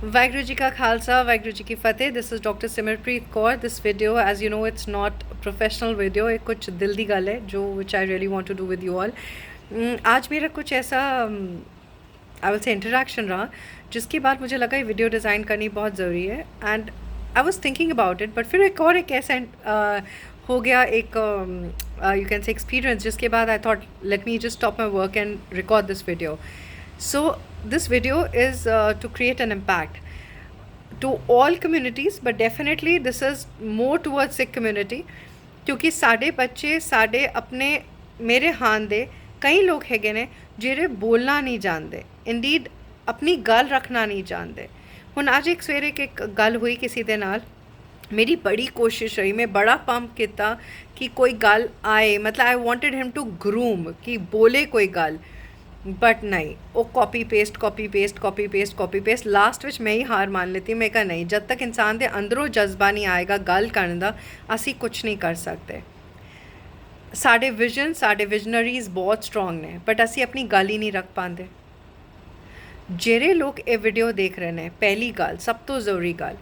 Vaheguru Ji ka Khalsa, Vaheguru Ji ki Fateh. This is Dr. Simarpreet Kaur. This video, as you know, it's not a professional video. एक कुछ दिल दी गल है जो which I really want to do with you all. आज मेरा कुछ ऐसा I will say interaction रहा जिसके बाद मुझे लगा ये वीडियो डिज़ाइन करनी बहुत ज़रूरी है and I was thinking about it. But फिर एक ऐसा हो गया एक you can say experience जिसके बाद I thought let me just stop my work and record this video. So this video is to create an impact to all communities, but definitely this is more towards Sikh community क्योंकि साढ़े बच्चे साढ़े अपने मेरे हान दे कई लोग हैगे ने जेरे बोलना नहीं जानते इंडीड अपनी गल रखना नहीं जानते हुण अज एक सवेरे एक गल हुई किसी दे नाल मेरी बड़ी कोशिश रही मैं बड़ा पंप किया कि कोई गल आए मतलब I wanted him to groom कि बोले कोई गल बट नहीं वो कॉपी पेस्ट लास्ट विच मैं ही हार मान लेती मैं कहा नहीं जब तक इंसान के अंदरों जज्बा नहीं आएगा गल करने का असी कुछ नहीं कर सकते साढ़े विजन साढ़े विजनरीज बहुत स्ट्रॉन्ग ने बट असी अपनी गल ही नहीं रख पाते जेरे लोग ये वीडियो देख रहे हैं पहली गल सब तो जरूरी गल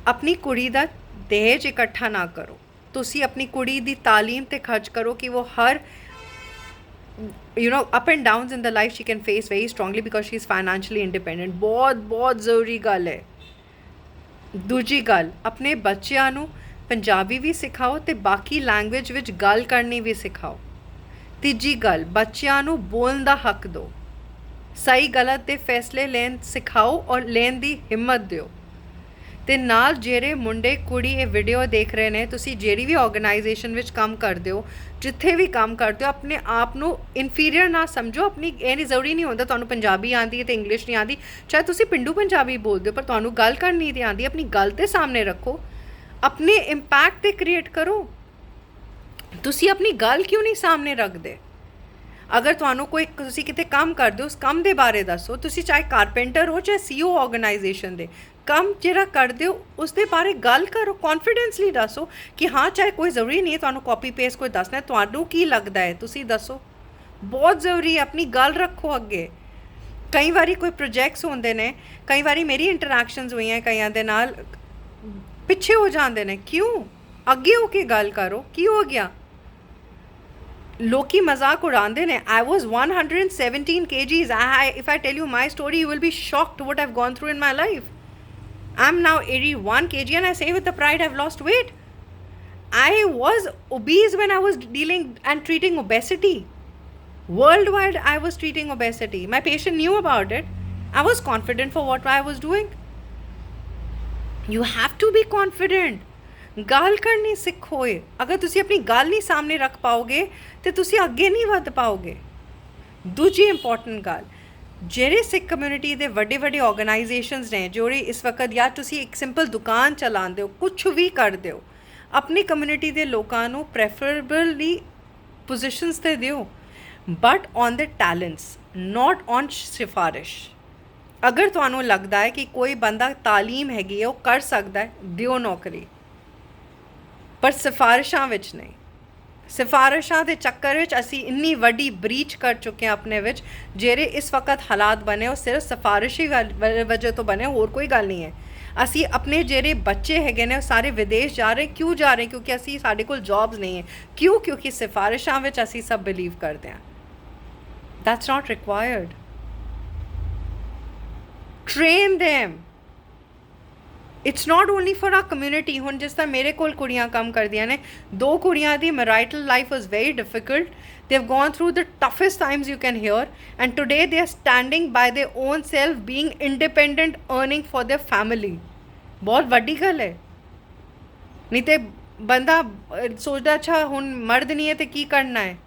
अपनी कुड़ी का दहेज इकट्ठा ना करो तुसी अपनी कुड़ी की तालीम ते खर्च करो कि वो हर up and downs in the life she can face very strongly because she is financially independent बहुत ज़रूरी गल है दूजी गल अपने बच्चों नू पंजाबी भी सिखाओ ते बाकी लैंग्वेज विच गल करनी भी सिखाओ तीजी गल बच्चों नू बोलने का हक दो सही गलत के फैसले लेन सिखाओ और लेन की हिम्मत दिओ ते नाल जेरे मुंडे कुड़ी ये वीडियो देख रहे हैं तुसी जेरी भी ऑर्गेनाइजेशन विच काम करते हो जिथे भी काम करते हो अपने आप नू इनफीरियर ना समझो अपनी ये नहीं जरूरी नहीं होता तुहानू पंजाबी आती है तो इंग्लिश नहीं आती चाहे तुसी पिंडू पंजाबी बोलते हो पर तुहानू गल करनी नहीं आती अपनी गल ते सामने रखो अपने इंपैक्ट ते क्रिएट करो तुसी अपनी गल क्यों नहीं सामने रखते अगर तुहानू कोई तुसी किते काम करदे हो उस काम दे बारे दसो तुसी चाहे कारपेंटर हो चाहे सीईओ ऑर्गेनाइजेशन दे काम जेरा करदे हो उस दे बारे गल करो कॉन्फिडेंसली दसो कि हाँ चाहे कोई ज़रूरी नहीं है तुहानू कॉपी पेस्ट कोई दसना है तुहानू की लगता है तुसी दसो बहुत ज़रूरी है अपनी गल रखो अगे कई बारी कोई प्रोजैक्ट्स होंदे ने कई बारी मेरी इंटरैक्शनस हुई हैं कईयां दे नाल पिछे हो जाते हैं क्यों अगे होके गल करो की हो गया लोकी मजाक उड़ाते हैं I was 117 kgs if I tell you my story you will be shocked what I've gone through in my life I'm now 81 kg and I say with the pride I've lost weight I was obese when I was dealing and treating obesity worldwide I was treating obesity my patient knew about it I was confident for what I was doing you have to be confident गल करनी सिखो अगर तुसी अपनी गल नहीं सामने रख पाओगे तो तुसी अगे नहीं वध पाओगे दूजी इंपॉर्टेंट गल जेरे सिख कम्यूनिटी के वड्डे वड्डे ऑर्गेनाइजेशनस ने जोड़े इस वक्त या तुसी एक सिंपल दुकान चलाते हो कुछ भी करते हो अपनी कम्यूनिटी के लोगों को प्रेफरेबली पोजिशनस ते दिओ but on the talents not on सिफारिश अगर तुहानू लगता है कि कोई बंदा तालीम हैगी है वो कर सकता है दिओ नौकरी पर सिफारिशां विच नहीं सिफारिशां के चक्कर विच असी इन्नी वड्डी ब्रीच कर चुके हैं अपने विच जेरे इस वक्त हालात बने और सिर्फ सिफारिशी वजह तो बने होर कोई गल नहीं है असी अपने जेरे बच्चे हैगे ने सारे विदेश जा रहे क्यों जा रहे हैं क्योंकि असी साढ़े कोल जॉब्स नहीं है क्यों क्योंकि सिफारिशां विच असी सब बिलीव करते हैं that's not required train them it's not only for our community हुण जिस तरह मेरे कोल कुड़ियां कम कर दियां ने दो कुड़ियां दी marital life was very difficult they have gone through the toughest times you can hear and today they are standing by their own self being independent earning for their family बहुत वड्डी गल है नहीं तो बंदा सोचता अच्छा हुण मर्द नहीं है तो की करना है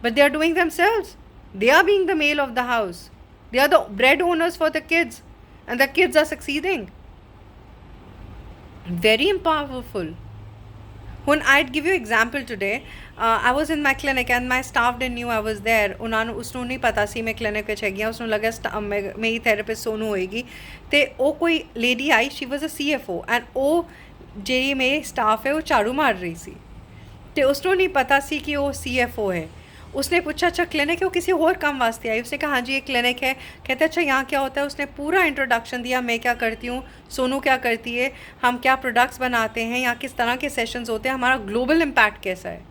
but they are doing themselves they are being the male of the house they are the bread owners for the kids and the kids are succeeding very powerful when I'd give you example today I was in my clinic and my staff didn't knew I was there उन्होंने उसनों नहीं पता सी मैं clinic ਵਿੱਚ ਹੈਗੀ उसनों लगा मेरी therapist Sonu होएगी ते वो कोई lady I she was a CFO and वो ਜਿਹੜੀ मेरी स्टाफ है वो झाड़ू मार रही सी ते उसनों नहीं पता सी कि वो CFO है उसने पूछा अच्छा क्लिनिक है, वो किसी और काम वास्ते आई, उसने कहा हाँ जी ये क्लिनिक है। कहते अच्छा यहाँ क्या होता है, उसने पूरा इंट्रोडक्शन दिया, मैं क्या करती हूँ, सोनू क्या करती है, हम क्या प्रोडक्ट्स बनाते हैं, यहाँ किस तरह के सेशंस होते हैं, हमारा ग्लोबल इम्पैक्ट कैसा है।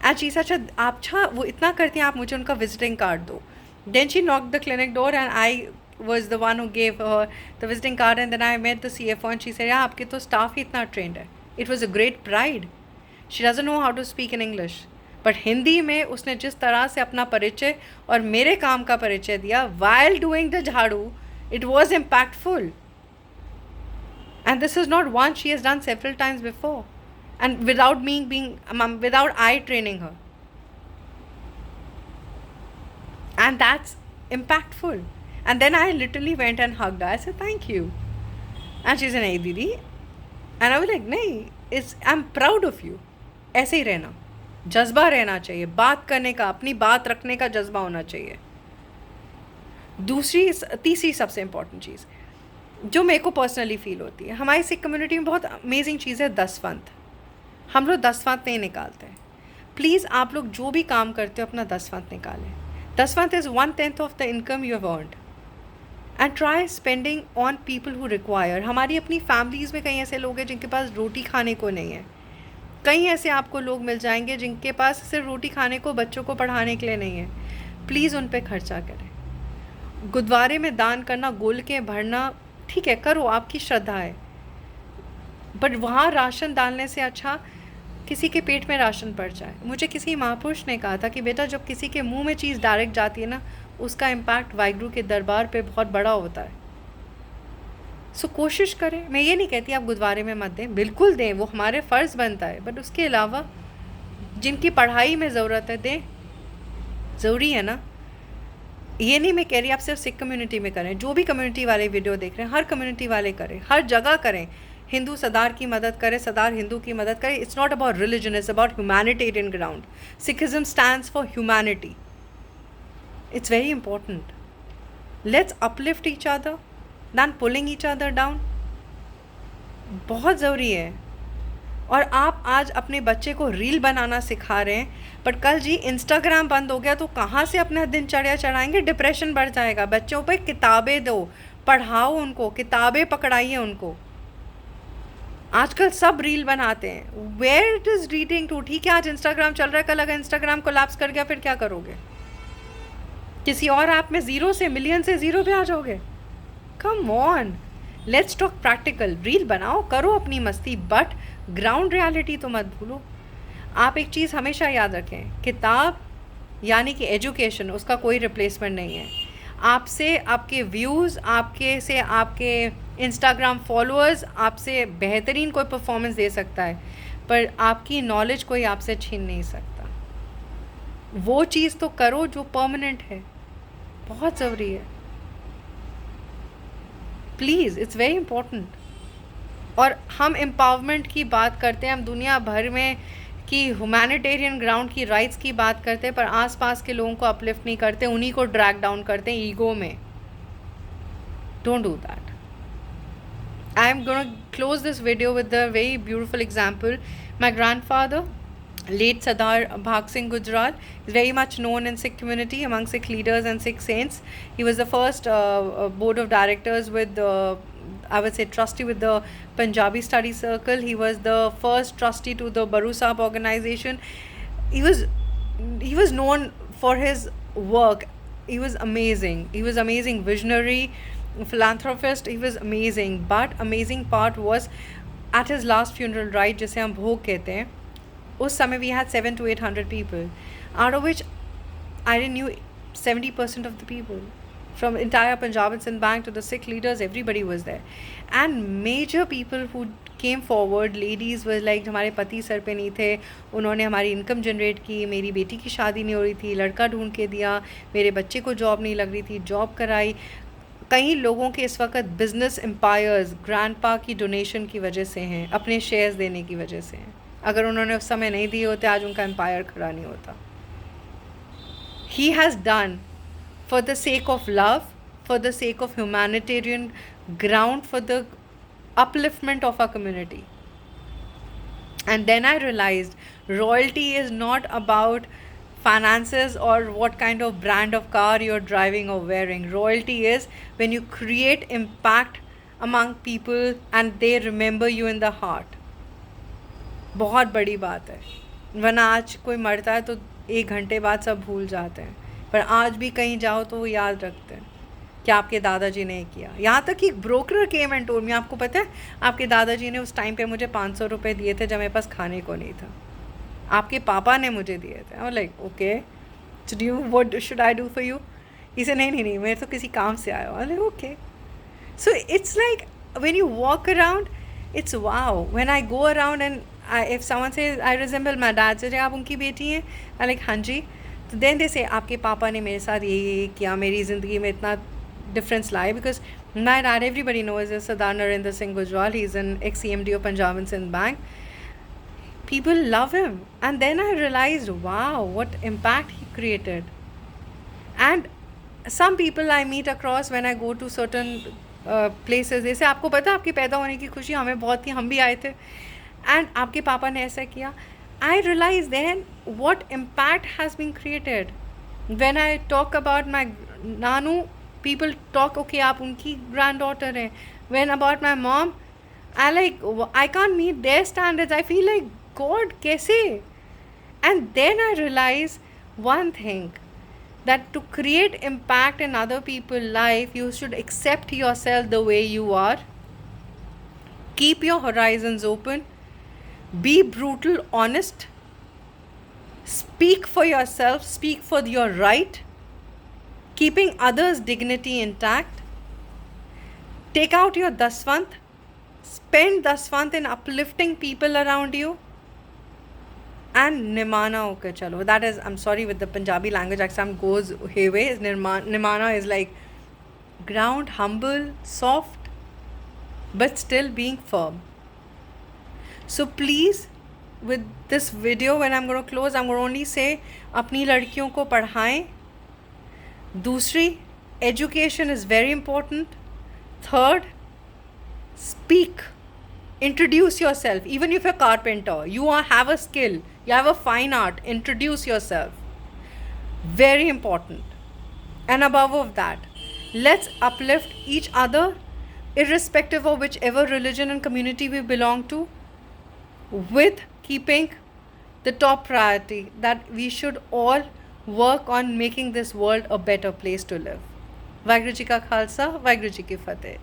एंड शी अच्छा आप अच्छा वो इतना करती हैं, आप मुझे उनका विजिटिंग कार्ड दो। Then she knock the clinic door and I was the one who gave her the visiting card, and then I met the CFO and she said yeah आपके तो staff ही इतना trained है. It was a great pride. She doesn't know how to speak in English, but Hindi में उसने जिस तरह से अपना परिचय और मेरे काम का परिचय दिया while doing the झाड़ू, it was impactful. And this is not one, she has done several times before, and without me without I training her, and that's impactful. And then I literally went and hugged her. I said thank you, and she said nahi didi, and I was like nahi, I'm proud of you. ऐसे ही रहना, जज्बा रहना चाहिए, बात करने का, अपनी बात रखने का जज्बा होना चाहिए. तीसरी सबसे इम्पॉर्टेंट चीज़ जो मेरे को पर्सनली फील होती है, हमारी सिख कम्युनिटी में बहुत अमेजिंग चीज़ है दसवंत. हम लोग दसवंत नहीं निकालते हैं. प्लीज़ आप लोग जो भी काम करते हो अपना दसवंत निकालें. दसवंत is 1/10 of the income you have earned, and try spending on people who require. हमारी अपनी फैमिलीज़ में कई ऐसे लोग हैं जिनके पास रोटी खाने को नहीं है. कई ऐसे आपको लोग मिल जाएंगे जिनके पास सिर्फ रोटी खाने को, बच्चों को पढ़ाने के लिए नहीं है. प्लीज़ उन पे खर्चा करें. गुरुद्वारे में दान करना, गोल के भरना, ठीक है करो, आपकी श्रद्धा है, बट वहाँ राशन डालने से अच्छा किसी के पेट में राशन पड़ जाए. मुझे किसी महापुरुष ने कहा था कि बेटा जब किसी के मुंह में चीज़ डायरेक्ट जाती है ना, उसका इम्पैक्ट वाहिगुरु के दरबार पे बहुत बड़ा होता है. सो कोशिश करें. मैं ये नहीं कहती आप गुरुद्वारे में मत दें, बिल्कुल दें, वो हमारे फ़र्ज़ बनता है, बट उसके अलावा जिनकी पढ़ाई में ज़रूरत है दें. ज़रूरी है ना. ये नहीं मैं कह रही आप सिर्फ सिख कम्युनिटी में करें, जो भी कम्युनिटी वाले वीडियो देख रहे हैं हर कम्युनिटी वाले करें, हर जगह करें. हिंदू सरदार की मदद करे, सरदार हिंदू की मदद करे. It's not about religion, it's about humanitarian ground. Sikhism stands for humanity. It's very important. Let's uplift each other than pulling each other down. बहुत ज़रूरी है. और आप आज अपने बच्चे को रील बनाना सिखा रहे हैं, बट कल जी इंस्टाग्राम बंद हो गया तो कहाँ से अपना दिनचर्या चढ़ाएंगे. डिप्रेशन बढ़ जाएगा. बच्चों पे किताबें दो, पढ़ाओ उनको, किताबें पकड़ाइए उनको. आजकल सब रील बनाते हैं. Where it is reading to. ठीक है आज इंस्टाग्राम चल रहा है, कल अगर इंस्टाग्राम कोलैप्स कर गया फिर क्या करोगे. किसी और ऐप में ज़ीरो से मिलियन से ज़ीरो पे आ जाओगे. Come on, let's talk practical. Reel बनाओ, करो अपनी मस्ती, बट ग्राउंड रियलिटी तो मत भूलो. आप एक चीज़ हमेशा याद रखें, किताब यानी कि एजुकेशन, उसका कोई रिप्लेसमेंट नहीं है. आपसे आपके व्यूज़, आपके इंस्टाग्राम फॉलोअर्स आपसे बेहतरीन कोई परफॉर्मेंस दे सकता है, पर आपकी नॉलेज कोई आपसे छीन नहीं सकता. वो चीज़ तो करो जो परमानेंट है. बहुत ज़रूरी है. Please, it's very important. और हम एम्पावरमेंट की बात करते हैं, हम दुनिया भर में कि ह्यूमैनिटेरियन ग्राउंड की राइट्स की बात करते हैं, पर आसपास के लोगों को अपलिफ्ट नहीं करते, उन्हीं को ड्रैग डाउन करते हैं ईगो में. Don't do that. I am going to close this video with a very beautiful example. My grandfather, late Sardar Bhag Singh Gujral, is very much known in Sikh community among Sikh leaders and Sikh saints. He was the first board of directors with, I would say, trustee with the Punjabi Study Circle. He was the first trustee to the Baru Sahib organization. He was known for his work. He was amazing. He was amazing visionary, philanthropist. He was amazing. But amazing part was at his last funeral rite, जिसे हम भोग कहते हैं, उस समय we had 700 to 800 people, out of which I knew 70% of the people from entire Punjab and Sindh Bank to the Sikh leaders. Everybody was there, and major people who came forward, ladies were like हमारे पति sir पे नहीं थे, उन्होंने हमारी income generate की, मेरी बेटी की शादी नहीं हो रही थी, लड़का ढूंढ के दिया, मेरे बच्चे को जॉब नहीं लग रही थी, जॉब कराई. कई लोगों के इस वक्त बिजनेस एम्पायर्स ग्रैंडपा की डोनेशन की वजह से हैं, अपने शेयर्स देने की वजह से हैं. अगर उन्होंने उस समय नहीं दिए होते आज उनका एम्पायर खड़ा नहीं होता. He has done for the sake of love, for the sake of humanitarian ground, for the upliftment of our community. And then I realized royalty is not about finances or what kind of brand of car you're driving or wearing. Royalty is when you create impact among people and they remember you in the heart. बहुत बड़ी बात है, वरना आज कोई मरता है तो 1 घंटे बाद सब भूल जाते हैं, पर आज भी कहीं जाओ तो वो याद रखते हैं कि आपके दादाजी ने किया. यहाँ तक कि broker came and told me, आपको पता है आपके दादाजी ने उस टाइम पे मुझे 500 रुपये दिए थे जब मेरे पास खाने को नहीं था. आपके पापा ने मुझे दिए थे. I like okay, what should I do for you? इसे नहीं, मैं तो किसी काम से आया हूँ. Like okay. So it's like when you walk around, it's wow. When I go around and if someone says I resemble my dad, से आप उनकी बेटी हैं? आई लाइक हाँ जी. तो देन दे से आपके पापा ने मेरे साथ ये किया, मेरी ज़िंदगी में इतना difference lie, because my dad, everybody knows, is Sardar Narendra Singh Gujral. He's an ex-CMD of Punjab and Sindh Bank. People love him. And then I realized, wow, what impact he created. And some people I meet across when I go to certain places, जैसे आपको पता है आपके पैदा होने की खुशी हमें बहुत थी, हम भी आए थे, and आपके पापा ने ऐसा किया. I realized then what impact has been created. When I talk about my Nanu, people talk, okay, आप उनकी granddaughter हैं. When about my mom, I can't meet their standards. I feel like, God, कैसे? And then I realize one thing, that to create impact in other people's life, you should accept yourself the way you are. Keep your horizons open. Be brutal, honest. Speak for yourself. Speak for your right. Keeping others' dignity intact. Take out your daswant. Spend daswant in uplifting people around you. And nimana hoke chalo. That is, I'm sorry with the Punjabi language accent goes hayways. Nimana is like ground, humble, soft, but still being firm. So please, with this video, when I'm going to close, I'm going to only say, अपनी लड़कियों को पढ़ाएं. दूसरी, education is very important. Third, speak. Introduce yourself. Even if you're a carpenter, you have a skill, you have a fine art, introduce yourself. Very important. And above of that, let's uplift each other, irrespective of whichever religion and community we belong to, with keeping the top priority that we should all work on making this world a better place to live. Waheguru ji का खालसा, वाहिगुरू जी की फतेह.